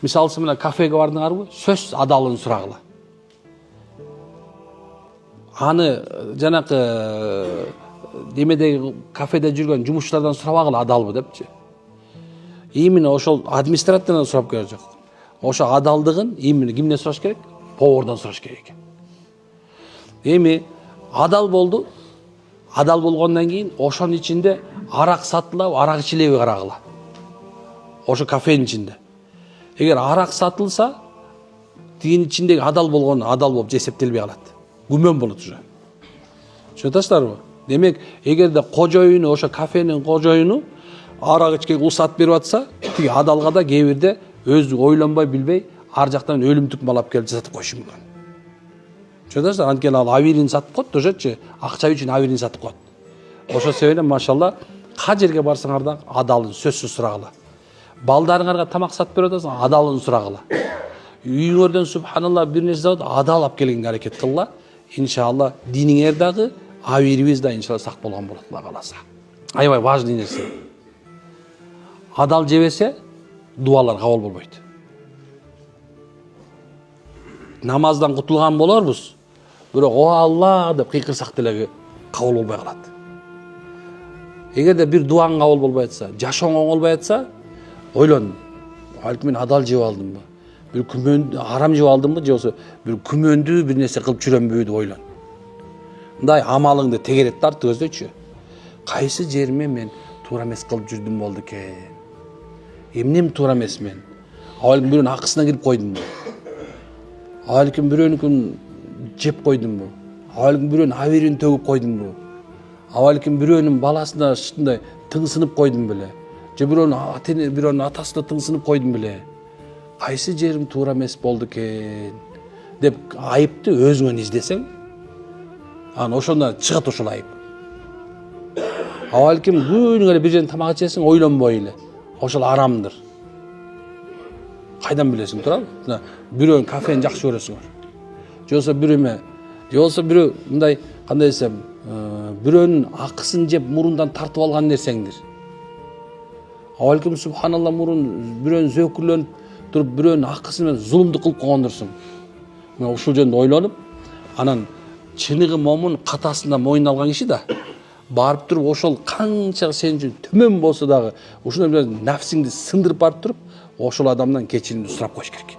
Мисалы менен кафеге бардыңарбы, сөз адалын сурагыла. Аны жанакы демедеги кафеде жүргөн жумушчулардан сурабагыла адалбы депчи. Именно ошол администратордан сурап керек жок. Ошо адалдыгын именно кимден сураш керек? Повардан сураш керек экен. Эми адал болду. Адал болгондон кийин ошонун ичинде арак сатылабы, арак ичилеби карагыла. Ошо кафенин ичинде. Эгер арак сатылса, тигинин ичиндеги адал болгон адал болуп эсептелбей калат. Күмөн болот уже. Түшүнөсүңөрбү? Демек, эгерде кожоюну, ошо кафенин кожоюну арак ичкенге уруксат берип атса, тиги адалга да кээ бирде өзү ойлонбой билбей ар жактан өлүмдүк мал алып келип сатып коюшу мүмкүн. Түшүнөсүңөр? Анткени ал авирин сатып коет, ошочу акча үчүн авирин сатып коет. Ошо себептен машалла ка жерге барсаңар да адалын сөзсүз сурагыла. Балдарыңарга тамак сатып берип атасың, адалын сурагыла. Үйүңөрдөн субханалла бир нерсе алып адал алып келгенге аракет кылла. Иншалла диниңер дагы, авирибиз да иншалла сак болгон болот Алла кааласа. Аябай важный нерсе. Адал жебесе дуалар кабыл болбойт. Намаздан кутулган болорбуз. Бирок о Алла деп кыйкырсак деле кабыл болбой калат. Эгерде бир дуаң кабыл болбой атса, жашооң оңолбой атса, ойлон. Балки мен адал жеп алдымбы? Бир күмөндү арам жеп алдымбы же болбосо бир күмөндүү бир нерсе кылып жүрөмбү деп ойлон. Мындай амалыңды тегерет тартып көздөчү. Кайсы жериме мен туура эмес кылып жүрдүм болду экен? Эмнем туура эмес мен? Балким бирөөнүн акысына кирип койдумбу? Балким бирөөнүкүн жеп койдумбу? Балким бирөөнүн авирин төгүп койдумбу? Балким бирөөнүн баласына ушундай тыңсынып койдум беле? Же бирөөнүн атасына тыңсынып койдум беле? Кайсы жерим туура эмес болду экен деп айыпты өзүңөн издесең, анан ошондон чыгат ошол айып. Балким күнүгө эле бир жерден тамак ичесиң, ойлонбой эле. Ошол арамдыр. Кайдан билесиң, туурабы? Бирөөнүн кафени жакшы көрөсүңөр. Же болбосо бирөө мындай кандай десем, бирөөнүн акысын жеп мурундан тартып алган нерсеңдир. Балким субханалла мурун бирөөнүн зөөкүрлөнүп туруп бирөөнүн акысын менен зулумдук кылып койгондурсуң. Мен ушул жөнүндө ойлонуп, анан чыныгы момун катасында мойнуна алган киши да барып туруп ошол канча сен үчүн төмөн болсо дагы ушундай бир нафсиңди сындырып барып туруп ошол адамдан кечиримди сурап коюш керек.